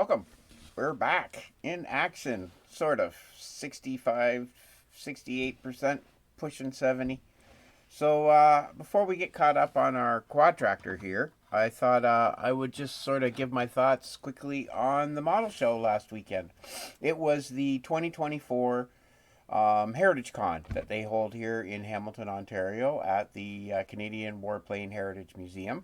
welcome. We're back in action, sort of. 65, 68%, pushing 70. So, before we get caught up on our quad tractor here, I thought I would just sort of give my thoughts quickly on the model show last weekend. It was the 2024 HeritageCon that they hold here in Hamilton, Ontario at the Canadian Warplane Heritage Museum.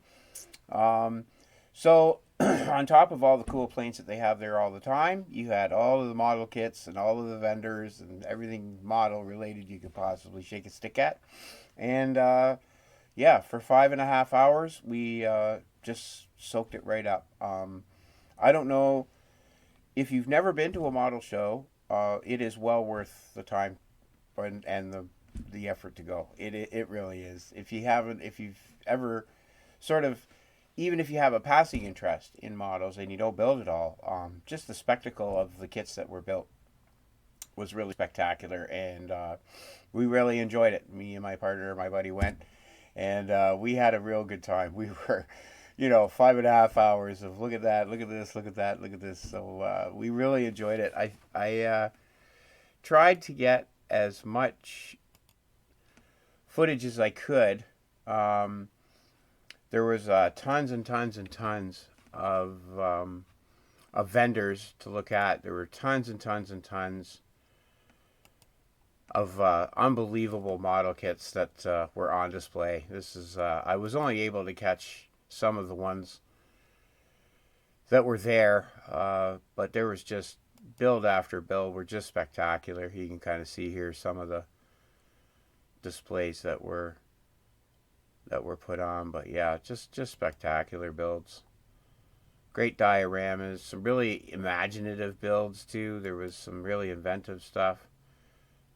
So, on top of all the cool planes that they have there all the time, you had all of the model kits and all of the vendors and everything model related you could possibly shake a stick at. And yeah, for 5.5 hours, we just soaked it right up. I don't know if you've never been to a model show. It is well worth the time and the effort to go. It really is. If you haven't, if you've ever sort of, even if you have a passing interest in models and you don't build it all, just the spectacle of the kits that were built was really spectacular, and we really enjoyed it. Me and my partner, my buddy, went, and we had a real good time. We were, 5.5 hours of look at that, look at this, look at that, look at this. So we really enjoyed it. I tried to get as much footage as I could. There was tons and tons and tons of vendors to look at. There were tons and tons and tons of unbelievable model kits that were on display. This is I was only able to catch some of the ones that were there, but there was just build after build were just spectacular. You can kind of see here some of the displays that were put on, but yeah, just spectacular builds. Great dioramas, some really imaginative builds too. There was some really inventive stuff.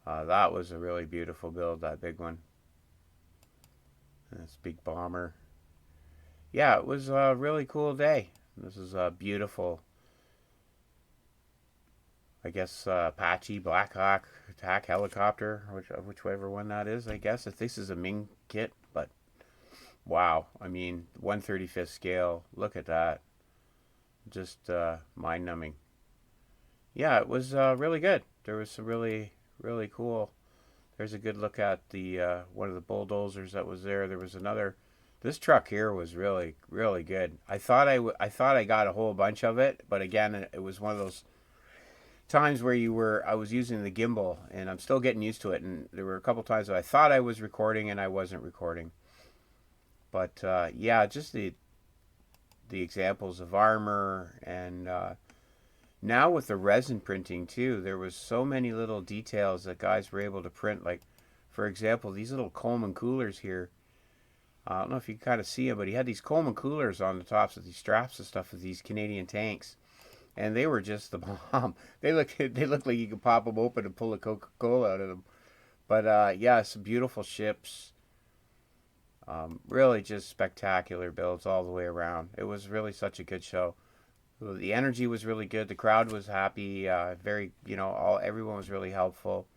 That was a really beautiful build, that big one. This big bomber. Yeah, it was a really cool day. This is a beautiful, I guess, Apache Black Hawk attack helicopter, whichever one that is, I guess. If this is a Ming kit, but wow, I mean, 1/35th scale. Look at that. Just mind-numbing. Yeah, it was really good. There was some really, really cool. There's a good look at the one of the bulldozers that was there. There was another. This truck here was really, really good. I thought I got a whole bunch of it, but again, it was one of those times where I was using the gimbal, and I'm still getting used to it. And there were a couple times that I thought I was recording and I wasn't recording. But yeah, just the examples of armor, and now with the resin printing too, there was so many little details that guys were able to print. Like, for example, these little Coleman coolers here. I don't know if you can kind of see them, but he had these Coleman coolers on the tops of these straps and stuff of these Canadian tanks, and they were just the bomb. They looked like you could pop them open and pull a Coca-Cola out of them. But yeah, some beautiful ships. Really just spectacular builds all the way around. It was really such a good show. The energy was really good. The crowd was happy. Very, everyone was really helpful.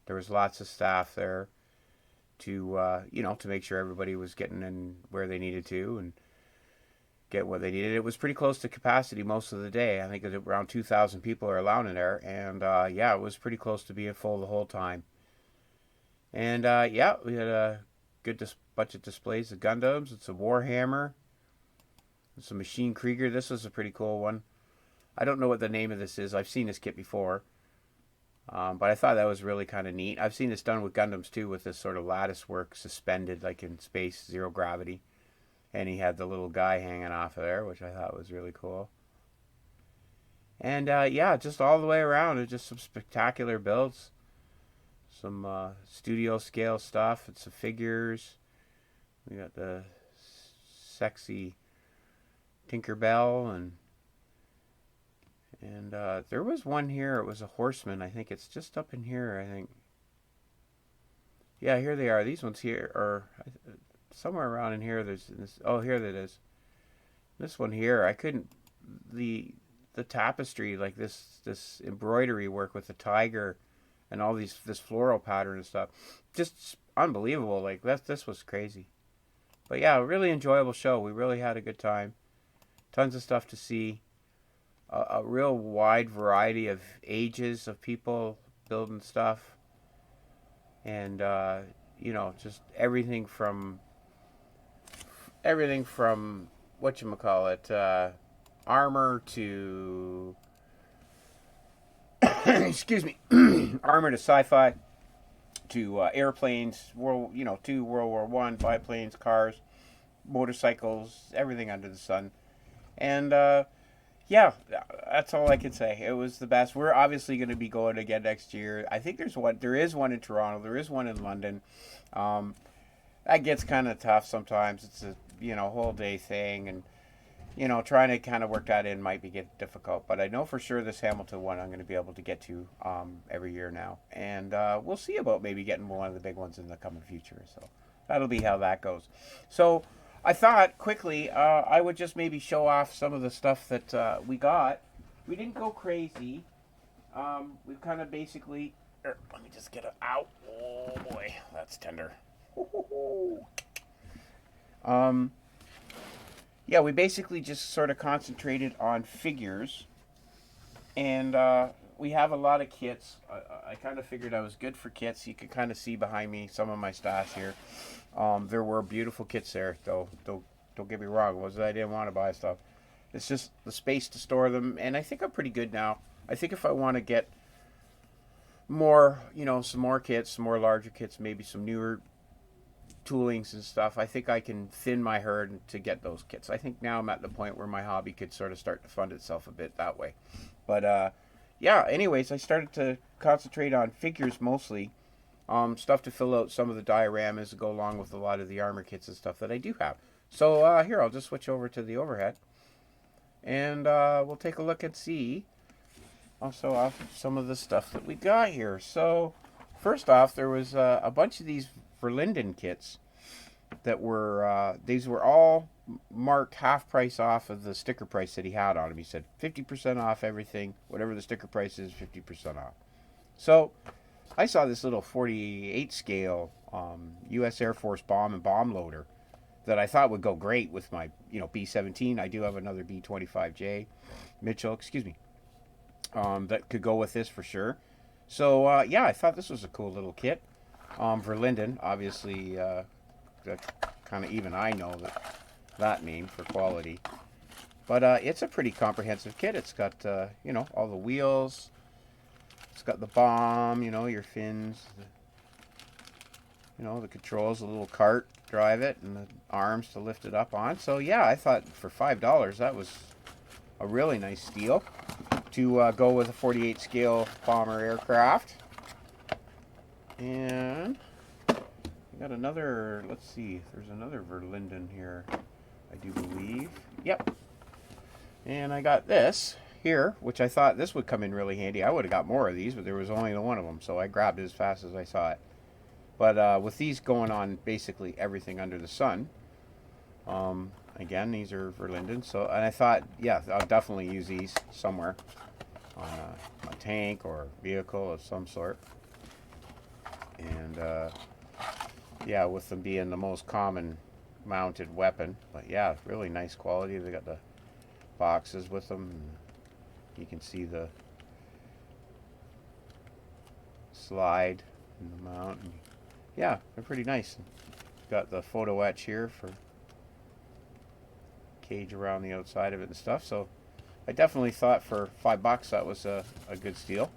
There was lots of staff there to make sure everybody was getting in where they needed to and get what they needed. It was pretty close to capacity most of the day. I think it was around 2,000 people are allowed in there, and yeah, it was pretty close to being full the whole time. And yeah, we had a good bunch of displays of Gundams. It's a Warhammer. It's a Machine Krieger. This was a pretty cool one. I don't know what the name of this is. I've seen this kit before. But I thought that was really kind of neat. I've seen this done with Gundams too, with this sort of lattice work suspended like in space, zero gravity. And he had the little guy hanging off of there, which I thought was really cool. And yeah, just all the way around, it's just some spectacular builds. Some studio scale stuff. It's some figures. We got the sexy Tinkerbell, and there was one here. It was a horseman. I think it's just up in here. I think. Yeah, here they are. These ones here are somewhere around in here. There's this. Oh, here that is. This one here. I couldn't. The tapestry, like this embroidery work with the tiger and all this floral pattern and stuff, just unbelievable. Like this was crazy. But yeah, a really enjoyable show. We really had a good time. Tons of stuff to see. a real wide variety of ages of people building stuff, and just everything from what you call it, armor to excuse me, armor to sci-fi to airplanes, to World War One, biplanes, cars, motorcycles, everything under the sun, and yeah, that's all I can say. It was the best. We're obviously going to be going again next year. I think there is one in Toronto. There is one in London. Um, that gets kind of tough sometimes. It's a whole day thing, and trying to kind of work that in might be get difficult. But I know for sure this Hamilton one I'm going to be able to get to every year now, and we'll see about maybe getting one of the big ones in the coming future. So that'll be how that goes. So I thought quickly I would just maybe show off some of the stuff that we got. We didn't go crazy. We've kind of basically. Let me just get it out. Oh boy, that's tender. Um, yeah, we basically just sort of concentrated on figures, and we have a lot of kits. I kind of figured I was good for kits. You could kind of see behind me some of my stash here. There were beautiful kits there, though. Don't get me wrong. It wasn't that I didn't want to buy stuff. It's just the space to store them, and I think I'm pretty good now. I think if I want to get more, some more kits, some more larger kits, maybe some newer toolings and stuff, I think I can thin my herd to get those kits. I think now I'm at the point where my hobby could sort of start to fund itself a bit that way. But yeah, anyways, I started to concentrate on figures mostly. Stuff to fill out some of the dioramas to go along with a lot of the armor kits and stuff that I do have. So here, I'll just switch over to the overhead, and we'll take a look and see also off some of the stuff that we got here. So first off, there was a bunch of these Verlinden kits that were these were all marked half price off of the sticker price that he had on them. He said 50% off everything, whatever the sticker price is, 50% off. So I saw this little 48 scale U.S. Air Force bomb and bomb loader that I thought would go great with my B-17. I do have another B-25J Mitchell, excuse me, that could go with this for sure. So yeah, I thought this was a cool little kit. Verlinden, obviously, kind of even I know that name for quality. But it's a pretty comprehensive kit. It's got all the wheels. It's got the bomb, your fins, the controls, the little cart to drive it, and the arms to lift it up on. So yeah, I thought for $5 that was a really nice steal to go with a 48 scale bomber aircraft. And I got another, let's see, there's another Verlinden here, I do believe. Yep. And I got this here, which I thought this would come in really handy. I would have got more of these, but there was only the one of them, so I grabbed it as fast as I saw it. But with these going on basically everything under the sun, again, these are Verlinden. So, and I thought, yeah, I'll definitely use these somewhere on a tank or vehicle of some sort. And yeah, with them being the most common mounted weapon. But yeah, really nice quality. They got the boxes with them. And you can see the slide in the mount. And yeah, they're pretty nice. Got the photo etch here for cage around the outside of it and stuff. So I definitely thought for $5 that was a good steal.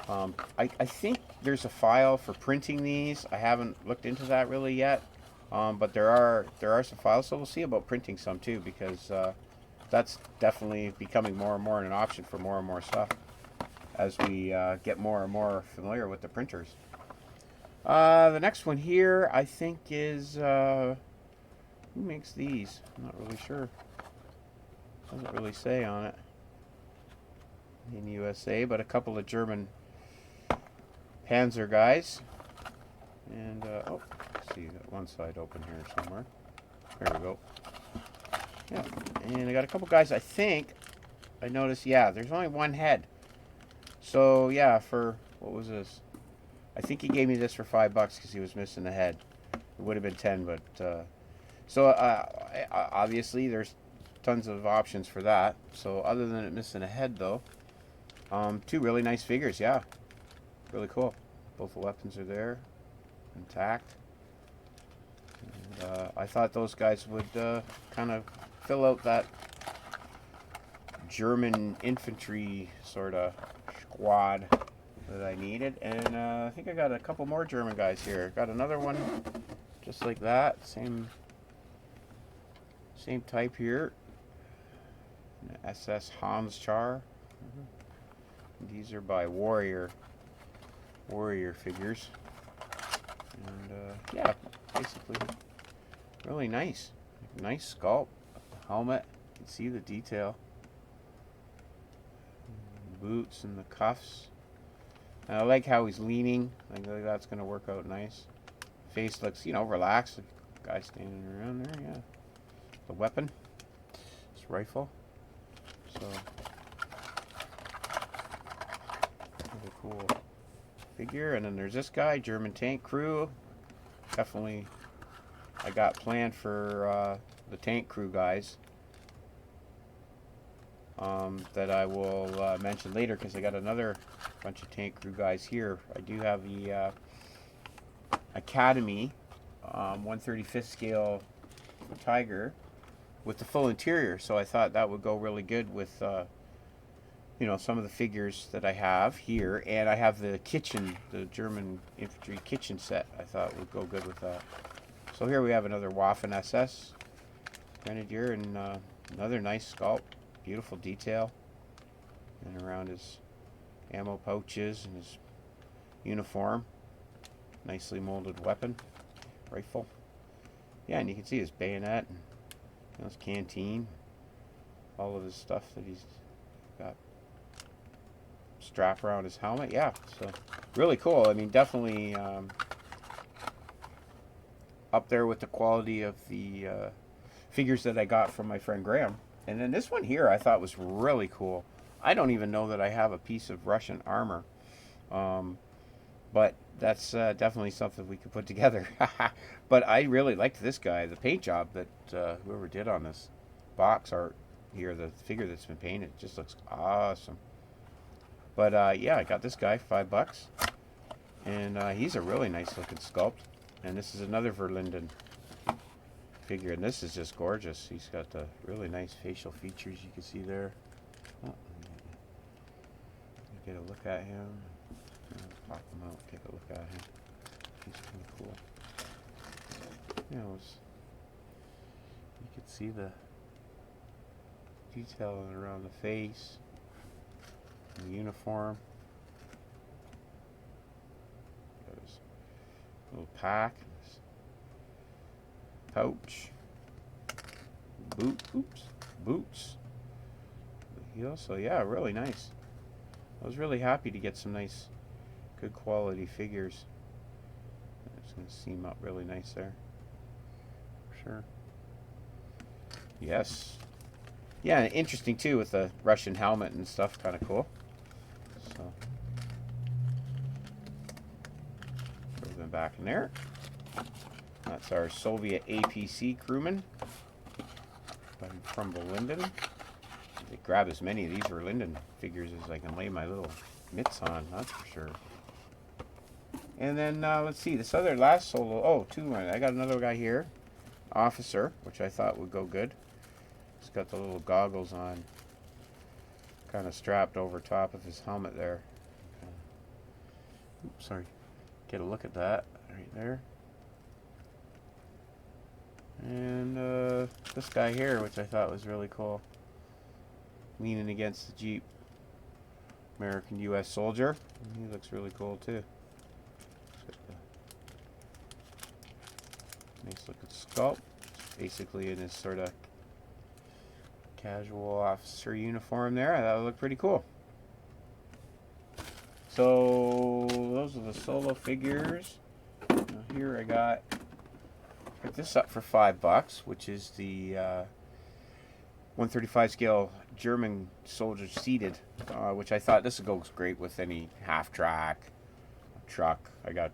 I think there's a file for printing these. I haven't looked into that really yet, but there are some files, so we'll see about printing some too, because that's definitely becoming more and more an option for more and more stuff as we get more and more familiar with the printers. The next one here, I think, is who makes these? I'm not really sure. Doesn't really say on it in USA, but a couple of German Panzer guys. And oh, let's see, got one side open here somewhere. There we go. Yeah, and I got a couple guys. I think I noticed. Yeah, there's only one head. So yeah, for what was this? I think he gave me this for $5 because he was missing the head. It would have been 10, but so obviously there's tons of options for that. So other than it missing a head though, two really nice figures. Yeah, really cool. Both the weapons are there, intact. And, I thought those guys would kind of fill out that German infantry sort of squad that I needed. And I think I got a couple more German guys here. Got another one just like that, same type here. SS Hans Char. These are by Warrior figures. And yeah, basically really nice sculpt. Helmet, you can see the detail. Boots and the cuffs. And I like how he's leaning. I think that's going to work out nice. Face looks, relaxed. Guy standing around there, yeah. The weapon, this rifle. So, really cool figure. And then there's this guy, German tank crew. Definitely, I got planned for the tank crew guys. That I will mention later because I got another bunch of tank crew guys here. I do have the Academy 1/35 scale Tiger with the full interior, so I thought that would go really good with some of the figures that I have here, and I have the kitchen, the German infantry kitchen set. I thought would go good with that. So here we have another Waffen SS Grenadier and another nice sculpt. Beautiful detail, and around his ammo pouches and his uniform. Nicely molded weapon, rifle. Yeah, and you can see his bayonet and his canteen, all of his stuff that he's got strapped around his helmet. Yeah, so really cool. I mean, definitely up there with the quality of the figures that I got from my friend Graham. And then this one here I thought was really cool. I don't even know that I have a piece of Russian armor. But that's definitely something we could put together. But I really liked this guy. The paint job that whoever did on this box art here, the figure that's been painted, just looks awesome. But yeah, I got this guy, $5. And he's a really nice looking sculpt. And this is another Verlinden figure, and this is just gorgeous. He's got the really nice facial features you can see there. Oh, get a look at him. Pop him out, take a look at him. He's kind of cool. You can see the detail around the face, the uniform. Got his little pack. Pouch, boots, the heel. So yeah, really nice. I was really happy to get some nice, good quality figures. It's going to seam up really nice there, for sure. Yes, yeah, interesting too with the Russian helmet and stuff. Kind of cool. So throw them back in there. That's our Soviet APC crewman from Berlinden. I grab as many of these Berlinden figures as I can lay my little mitts on, that's for sure. And then let's see, this other last solo. Oh, two. I got another guy here, Officer, which I thought would go good. He's got the little goggles on, kind of strapped over top of his helmet there. Oops, sorry. Get a look at that right there. And this guy here, which I thought was really cool, leaning against the Jeep, American U.S. soldier. He looks really cool too. Nice looking sculpt. Basically in his sort of casual officer uniform there. I thought it looked pretty cool. So those are the solo figures. Now here I got this up for $5, which is the 1/35 scale German soldier seated, which I thought this would go great with any half-track truck. I got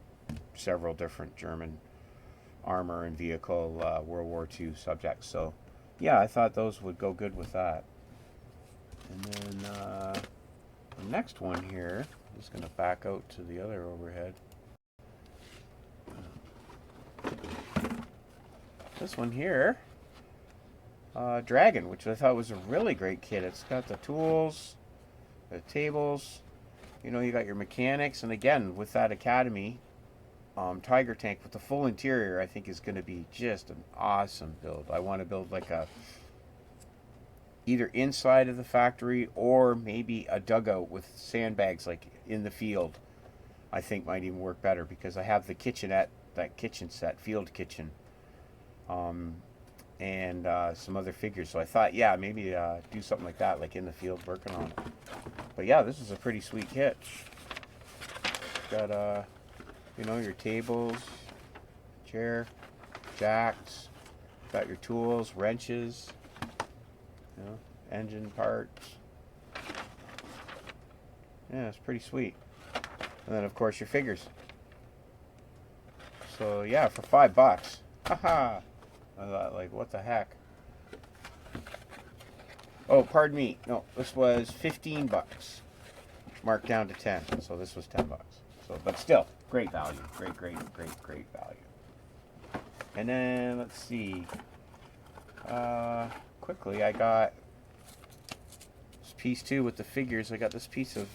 several different German armor and vehicle World War II subjects, so yeah, I thought those would go good with that. And then the next one here, I'm just going to back out to the other overhead. This one here, Dragon, which I thought was a really great kit. It's got the tools, the tables, you got your mechanics, and again, with that Academy Tiger tank with the full interior, I think is going to be just an awesome build. I want to build like a either inside of the factory or maybe a dugout with sandbags like in the field. I think might even work better because I have the kitchenette, that kitchen set, field kitchen, and some other figures. So I thought, yeah, maybe do something like that, like in the field working on it. But yeah, this is a pretty sweet kit. Got your tables, chair, jacks. Got your tools, wrenches, engine parts. Yeah, it's pretty sweet. And then of course your figures. So yeah, for $5. Haha. I thought, like, what the heck? Oh, pardon me. No, this was $15. Marked down to 10. So this was $10. So, but still, great value. Great value. And then let's see. Quickly, I got this piece too with the figures. I got this piece of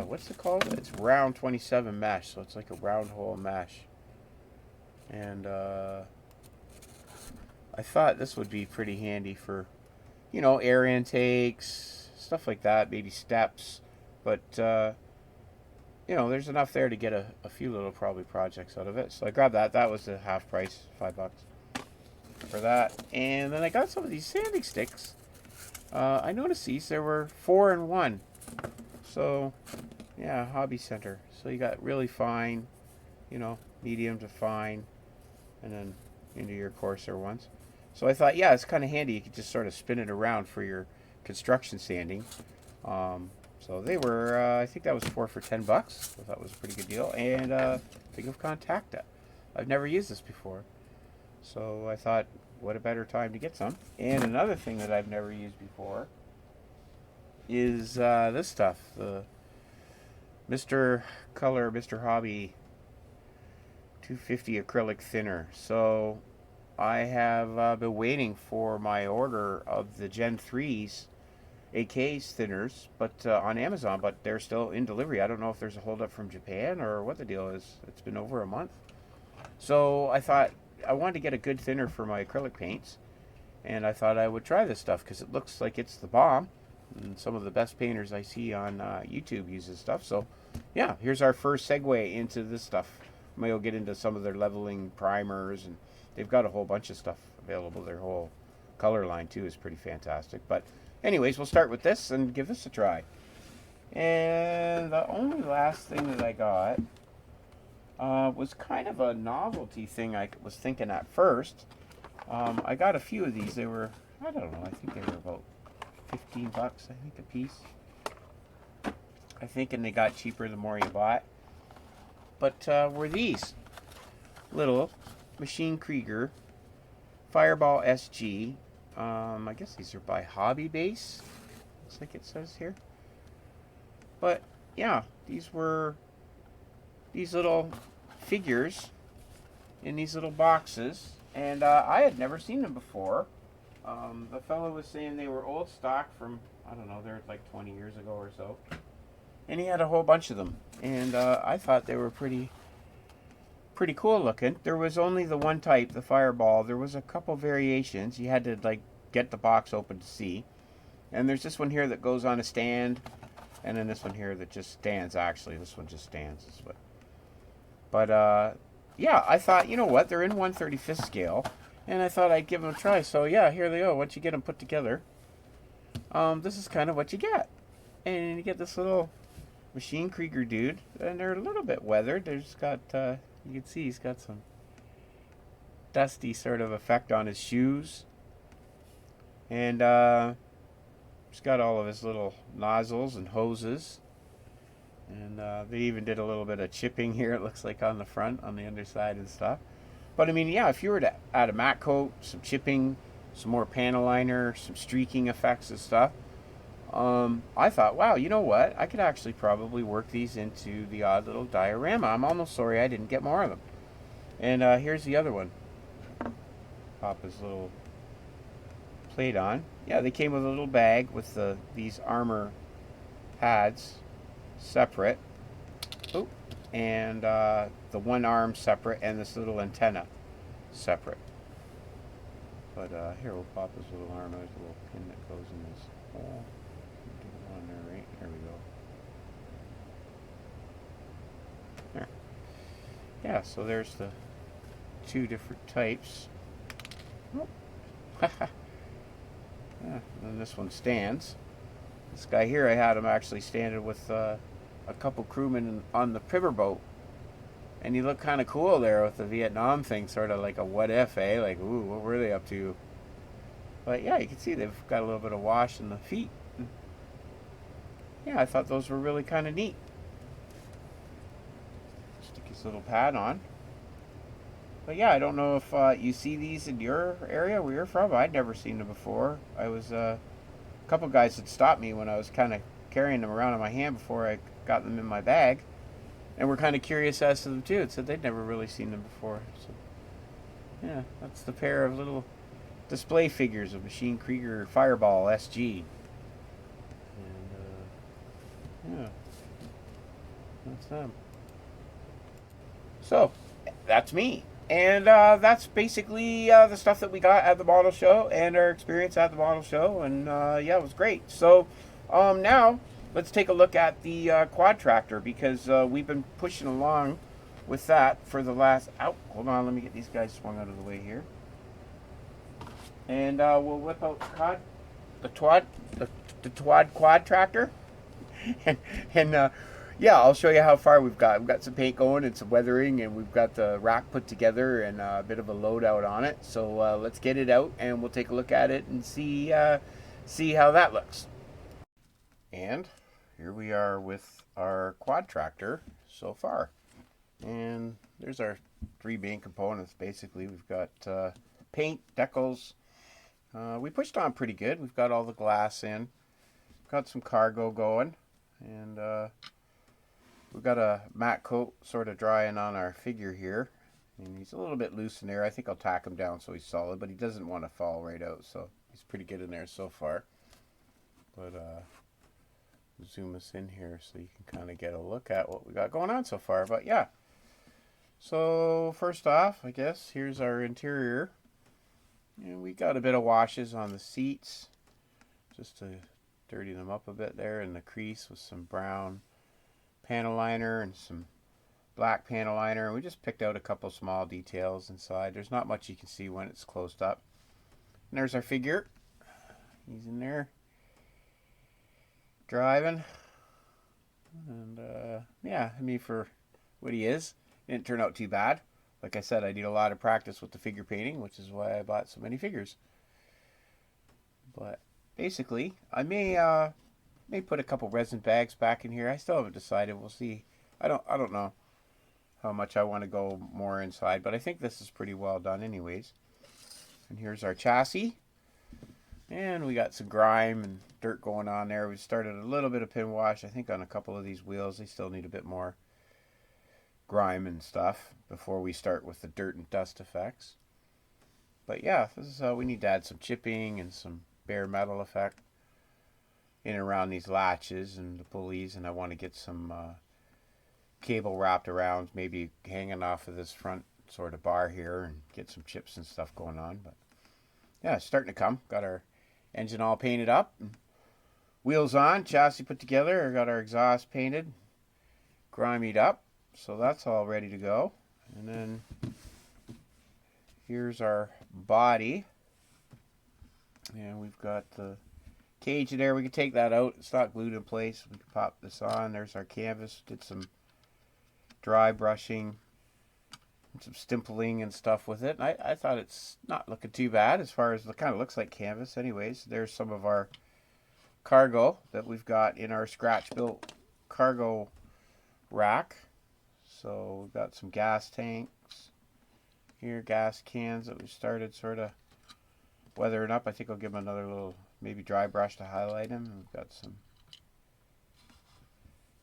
what's it called? It's round 27 mesh. So it's like a round hole mesh. And I thought this would be pretty handy for, air intakes, stuff like that, maybe steps. But, there's enough there to get a few little probably projects out of it. So I grabbed that. That was the half price, $5 for that. And then I got some of these sanding sticks. I noticed these, there were 4 in 1. So, yeah, hobby center. So you got really fine, medium to fine, and then into your coarser ones. So I thought, yeah, it's kind of handy. You could just sort of spin it around for your construction sanding. So they were, I think that was 4 for $10. So that was a pretty good deal. And think of Contacta. I've never used this before. So I thought, what a better time to get some. And another thing that I've never used before is this stuff. The Mr. Color, Mr. Hobby 250 acrylic thinner. So I have been waiting for my order of the Gen 3's AK's thinners, but on Amazon, but they're still in delivery. I don't know if there's a holdup from Japan or what the deal is. It's been over a month. So I thought I wanted to get a good thinner for my acrylic paints, and I thought I would try this stuff because it looks like it's the bomb. And some of the best painters I see on YouTube use this stuff. So yeah, here's our first segue into this stuff. Maybe we'll get into some of their leveling primers, and they've got a whole bunch of stuff available. Their whole color line too is pretty fantastic. But anyways, we'll start with this and give this a try. And the only last thing that I got was kind of a novelty thing I was thinking at first. I got a few of these. They were, I don't know, I think they were about $15, I think, a piece. I think, and they got cheaper the more you bought. But were these little Machine Krieger Fireball SG. I guess these are by Hobby Base. Looks like it says here. But yeah, these were these little figures in these little boxes, and I had never seen them before. The fellow was saying they were old stock from, I don't know, they're like 20 years ago or so. And he had a whole bunch of them, and I thought they were pretty cool looking. There was only the one type, the Fireball. There was a couple variations. You had to like get the box open to see. And there's this one here that goes on a stand, and then this one here that just stands. Actually, this one just stands. But yeah, I thought, you know what? They're in 1/35th scale, and I thought I'd give them a try. So yeah, here they go. Once you get them put together, this is kind of what you get, and you get this little Machine Krieger dude, and they're a little bit weathered. There's got, you can see he's got some dusty sort of effect on his shoes, and he's got all of his little nozzles and hoses, and they even did a little bit of chipping here, it looks like, on the front, on the underside and stuff. But I mean, yeah, if you were to add a matte coat, some chipping, some more panel liner, some streaking effects and stuff. I thought, wow, you know what? I could actually probably work these into the odd little diorama. I'm almost sorry I didn't get more of them. And here's the other one. Pop his little plate on. Yeah, they came with a little bag with these armor pads separate. Oh, and the one arm separate, and this little antenna separate. But here, we'll pop his little arm. There's a little pin that goes in his hole. On there, right? There we go. There. Yeah, so there's the two different types. Oh. Yeah, and this one stands. This guy here, I had him actually standing with a couple crewmen on the Priver boat. And he looked kind of cool there with the Vietnam thing, sort of like a what if, eh? Like, ooh, what were they up to? But yeah, you can see they've got a little bit of wash in the feet. Yeah, I thought those were really kind of neat. Stick his little pad on. But yeah, I don't know if you see these in your area where you're from. I'd never seen them before. I was a couple guys had stopped me when I was kind of carrying them around in my hand before I got them in my bag, and were kind of curious as to them too. It said they'd never really seen them before. So yeah, that's the pair of little display figures of Machine Krieger Fireball SG. And yeah, that's them. So that's me. And that's basically the stuff that we got at the model show and our experience at the model show. And yeah, it was great. So now let's take a look at the quad tractor, because we've been pushing along with that for the last... hold on, let me get these guys swung out of the way here. And we'll whip out the Twad quad tractor. and yeah, I'll show you how far we've got. We've got some paint going and some weathering, and we've got the rack put together and a bit of a load out on it. So let's get it out, and we'll take a look at it and see how that looks. And here we are with our quad tractor so far. And there's our three main components. Basically, we've got paint, decals. We pushed on pretty good. We've got all the glass in. Got some cargo going, and we've got a matte coat sort of drying on our figure here, and he's a little bit loose in there. I think I'll tack him down so he's solid, but he doesn't want to fall right out, so he's pretty good in there so far. But zoom us in here so you can kind of get a look at what we got going on so far. But yeah, so first off, I guess here's our interior, and we got a bit of washes on the seats just to dirty them up a bit there in the crease with some brown panel liner and some black panel liner. And we just picked out a couple small details inside. There's not much you can see when it's closed up. And there's our figure. He's in there driving. And yeah, I mean, for what he is, it didn't turn out too bad. Like I said, I need a lot of practice with the figure painting, which is why I bought so many figures. But basically, I may put a couple resin bags back in here. I still haven't decided. We'll see. I don't know how much I want to go more inside, but I think this is pretty well done anyways. And here's our chassis. And we got some grime and dirt going on there. We started a little bit of pin wash, I think, on a couple of these wheels. They still need a bit more grime and stuff before we start with the dirt and dust effects. But yeah, this is we need to add some chipping and some bare metal effect in and around these latches and the pulleys, and I want to get some cable wrapped around, maybe hanging off of this front sort of bar here, and get some chips and stuff going on. But yeah, it's starting to come. Got our engine all painted up, and wheels on, chassis put together. I got our exhaust painted, grimied up, so that's all ready to go. And then here's our body, and we've got the cage in there. We can take that out. It's not glued in place. We can pop this on. There's our canvas. Did some dry brushing, some stimpling and stuff with it. I thought it's not looking too bad as far as it kind of looks like canvas anyways. There's some of our cargo that we've got in our scratch built cargo rack. So we've got some gas tanks here, gas cans that we started sort of weathering up. I think I'll give him another little, maybe dry brush to highlight him. We've got some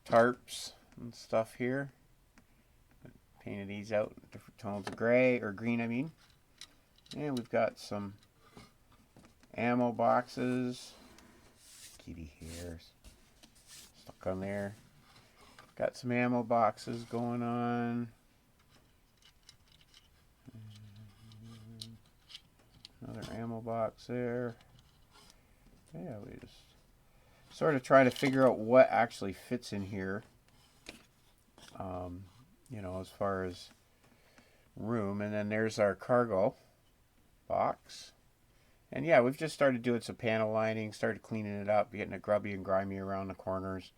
tarps and stuff here. Painted these out in different tones of gray, or green I mean. And we've got some ammo boxes. Kitty hairs stuck on there. Got some ammo boxes going on. Another ammo box there. Yeah, we just sort of try to figure out what actually fits in here. You know, as far as room. And then there's our cargo box. And yeah, we've just started doing some panel lining, started cleaning it up, getting it grubby and grimy around the corners.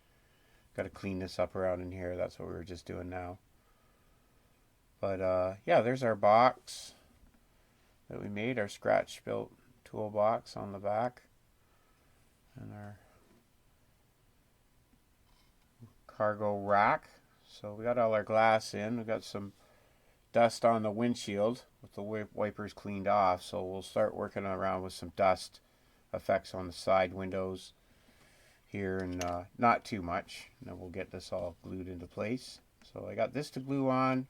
Got to clean this up around in here. That's what we were just doing now. But yeah, there's our box that we made, our scratch built toolbox on the back. And our cargo rack. So we got all our glass in. We got some dust on the windshield with the wipers cleaned off. So we'll start working around with some dust effects on the side windows here, and not too much. And then we'll get this all glued into place. So I got this to glue on.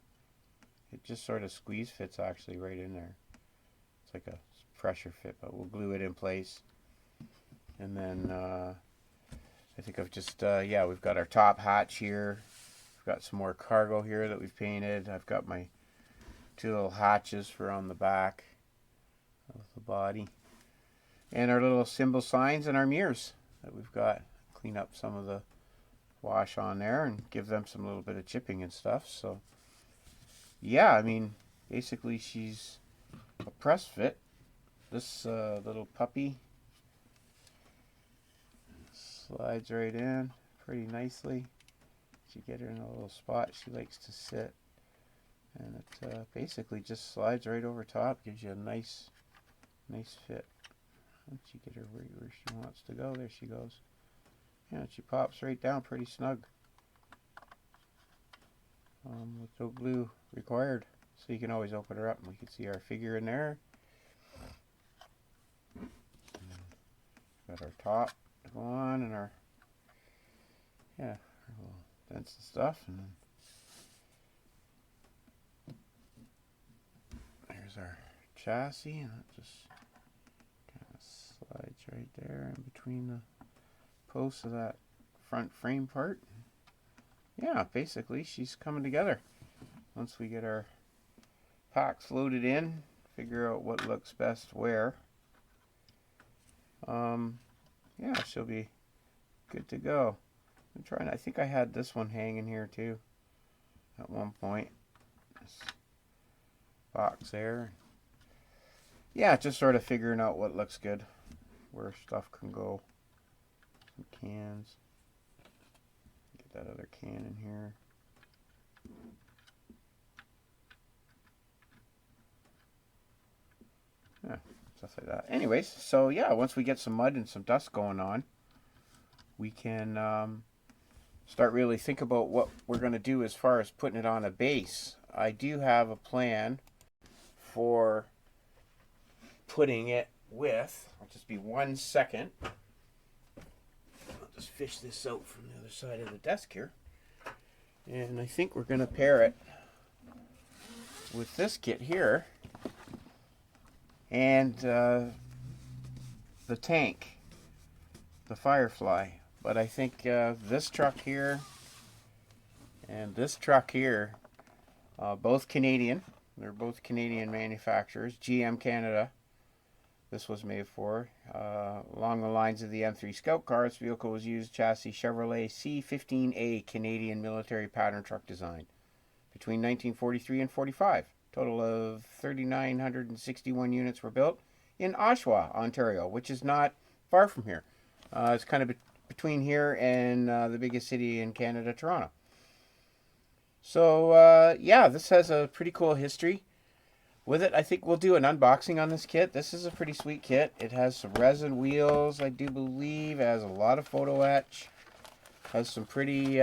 It just sort of squeeze fits actually right in there. It's like a pressure fit, but we'll glue it in place. And then I think I've just, yeah, we've got our top hatch here. We've got some more cargo here that we've painted. I've got my two little hatches for on the back of the body. And our little symbol signs and our mirrors that we've got. Clean up some of the wash on there and give them some little bit of chipping and stuff. So yeah, I mean, basically she's a press fit. This little puppy slides right in pretty nicely. You get her in a little spot she likes to sit, and it basically just slides right over top, gives you a nice fit. Once you get her where she wants to go, there she goes. Yeah, she pops right down pretty snug. With no glue required, so you can always open her up and we can see our figure in there. Got our top to go on, and our, yeah, our little dents and stuff, and then there's our chassis, and it just kind of slides right there in between the posts of that front frame part. Yeah, basically she's coming together. Once we get our packs loaded in, figure out what looks best where, yeah, she'll be good to go. I'm trying, I think I had this one hanging here too at one point. This box there. Yeah, just sort of figuring out what looks good, where stuff can go. Some cans. Get that other can in here. Yeah, stuff like that. Anyways, so yeah, once we get some mud and some dust going on, we can start really think about what we're going to do as far as putting it on a base. I do have a plan for putting it with, I'll just be 1 second. I'll just fish this out from the other side of the desk here. And I think we're going to pair it with this kit here and the tank, the Firefly. But I think this truck here and this truck here, both Canadian. They're both Canadian manufacturers. GM Canada. This was made for. Along the lines of the M3 Scout car, this vehicle was used chassis Chevrolet C15A Canadian military pattern truck design between 1943 and 45. Total of 3,961 units were built in Oshawa, Ontario, which is not far from here. It's kind of between here and the biggest city in Canada, Toronto. So yeah, this has a pretty cool history with it. I think we'll do an unboxing on this kit. This is a pretty sweet kit. It has some resin wheels, I do believe. It has a lot of photo etch. Has some pretty,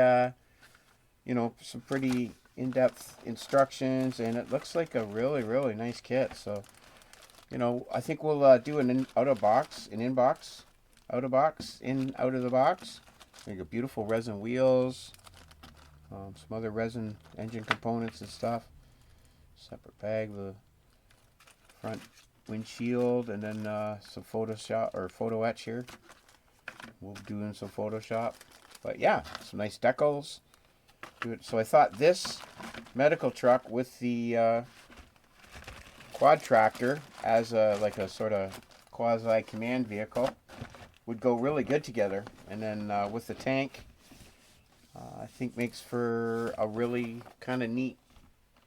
you know, some pretty in-depth instructions, and it looks like a really, really nice kit. So I think we'll do an out of box, an inbox, out of box, out of the box. We got beautiful resin wheels, some other resin engine components and stuff. Separate bag, the front windshield, and then some Photoshop or photo etch here. We'll be doing some Photoshop, but yeah, some nice decals. So I thought this medical truck with the quad tractor as like a sort of quasi command vehicle would go really good together, and then with the tank, I think makes for a really kind of neat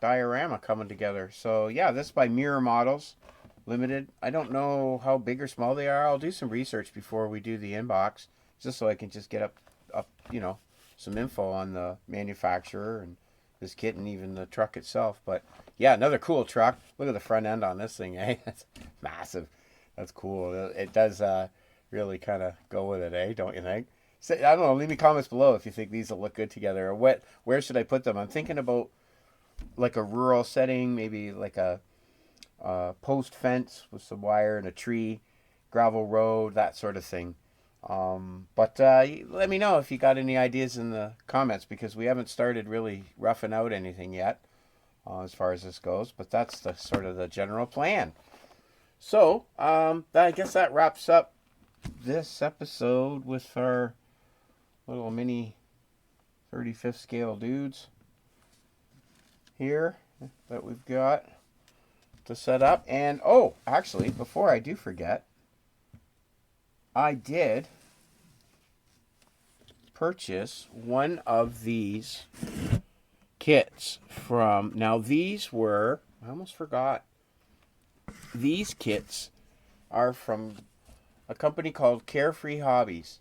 diorama coming together. So yeah, this by Mirror Models Limited. I don't know how big or small they are. I'll do some research before we do the inbox, just so I can just get up some info on the manufacturer and this kit and even the truck itself. But yeah, another cool truck. Look at the front end on this thing, eh? That's massive. That's cool. It does really kind of go with it, eh? Don't you think? So, I don't know. Leave me comments below if you think these will look good together, or where should I put them? I'm thinking about like a rural setting, maybe like a post fence with some wire and a tree, gravel road, that sort of thing. But let me know if you got any ideas in the comments, because we haven't started really roughing out anything yet as far as this goes. But that's the sort of the general plan. So I guess that wraps up this episode with our little mini 35th scale dudes here that we've got to set up. And oh, actually, before I do forget, I did purchase one of these kits from, now these were, I almost forgot, these kits are from a company called Carefree Hobbies,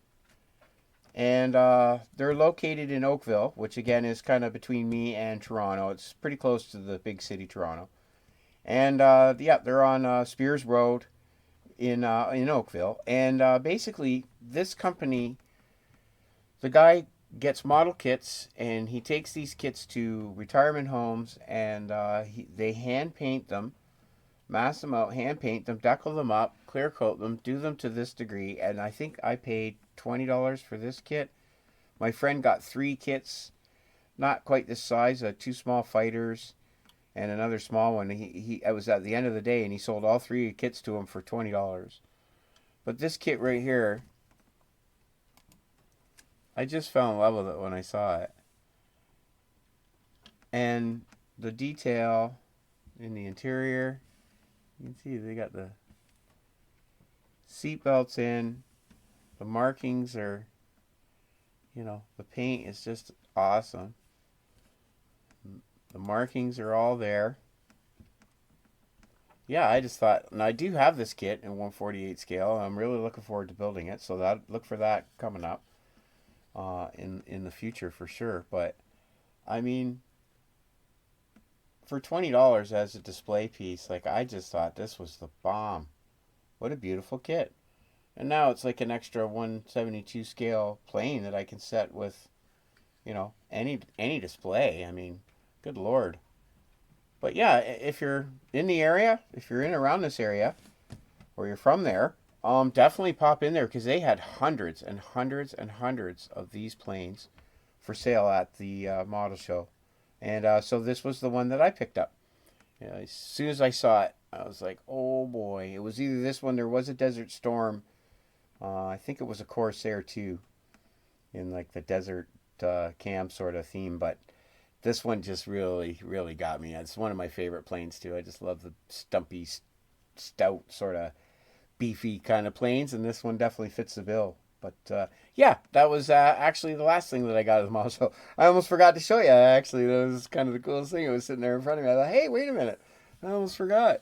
and they're located in Oakville, which again is kind of between me and Toronto. It's pretty close to the big city Toronto, and yeah, they're on Spears Road in Oakville. And basically this company, the guy gets model kits and he takes these kits to retirement homes, and they hand paint them, mass them out, hand paint them, decal them up, clear coat them, do them to this degree. And I think I paid $20 for this kit. My friend got 3 kits, not quite this size, 2 small fighters and another small one. I was at the end of the day and he sold all 3 kits to him for $20. But this kit right here, I just fell in love with it when I saw it. And the detail in the interior, you can see they got the seat belts in. The markings are, the paint is just awesome. The markings are all there. Yeah, I just thought, and I do have this kit in 1/48 scale. I'm really looking forward to building it, so look for that coming up in the future for sure. But I mean, for $20 as a display piece, like, I just thought this was the bomb. What a beautiful kit. And now it's like an extra 1/72 scale plane that I can set with, any display. I mean, good Lord. But yeah, if you're in the area, if you're in around this area, or you're from there, definitely pop in there, because they had hundreds and hundreds and hundreds of these planes for sale at the model show. And so this was the one that I picked up. As soon as I saw it, I was like, oh boy. It was either this one, there was a Desert Storm. I think it was a Corsair too, in like the desert cam sort of theme. But this one just really, really got me. It's one of my favorite planes too. I just love the stumpy, stout, sort of beefy kind of planes, and this one definitely fits the bill. But yeah, that was actually the last thing that I got at the model show. I almost forgot to show you. Actually, that was kind of the coolest thing. It was sitting there in front of me. I thought, hey, wait a minute. I almost forgot.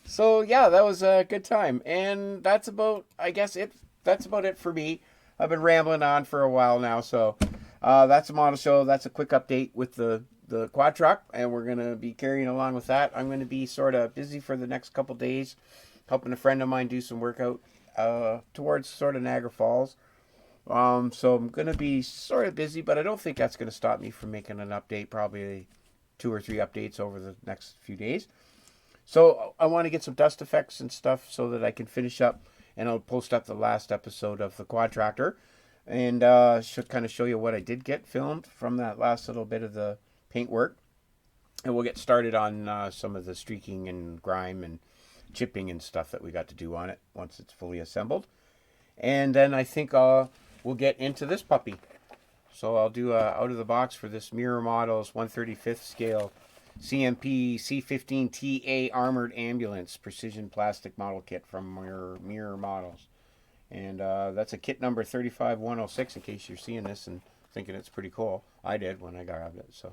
So yeah, that was a good time. And that's about, I guess, it. That's about it for me. I've been rambling on for a while now. So that's a model show. That's a quick update with the quad truck. And we're going to be carrying along with that. I'm going to be sort of busy for the next couple days, helping a friend of mine do some workout towards sort of Niagara Falls. So I'm going to be sort of busy, but I don't think that's going to stop me from making an update, probably 2 or 3 updates over the next few days. So I want to get some dust effects and stuff so that I can finish up, and I'll post up the last episode of the quad tractor, and should kind of show you what I did get filmed from that last little bit of the paint work. And we'll get started on some of the streaking and grime and chipping and stuff that we got to do on it once it's fully assembled. And then I think we'll get into this puppy. So I'll do out of the box for this Mirror Models 1/35th scale CMP C15TA Armored Ambulance Precision Plastic Model Kit from Mirror Models. And that's a kit number 35106 in case you're seeing this and thinking it's pretty cool. I did when I grabbed it. So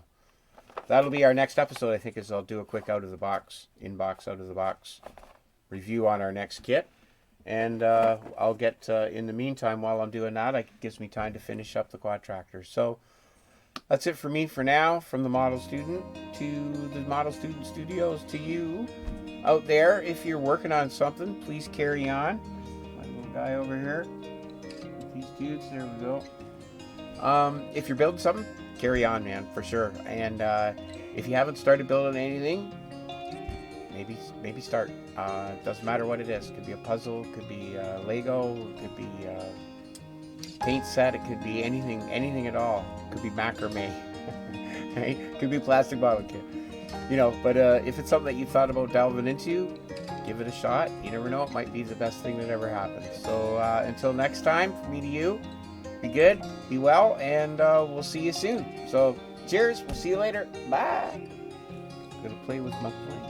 that'll be our next episode, I think, is I'll do a quick out of the box, out of the box review on our next kit. And I'll get, in the meantime, while I'm doing that, it gives me time to finish up the quad tractor. So that's it for me for now, from the Model Student to the Model Student Studios to you out there. If you're working on something, please carry on. My little guy over here. These dudes, there we go. If you're building something, carry on, man, for sure. And if you haven't started building anything, maybe start. Doesn't matter what it is. It could be a puzzle, it could be Lego, it could be paint set, it could be anything at all. It could be macrame, right? It could be plastic bottle kit. But if it's something that you thought about delving into, give it a shot. You never know, it might be the best thing that ever happened. So until next time, from me to you, be good, be well, and we'll see you soon. So cheers, we'll see you later. Bye. Gonna play with my plane.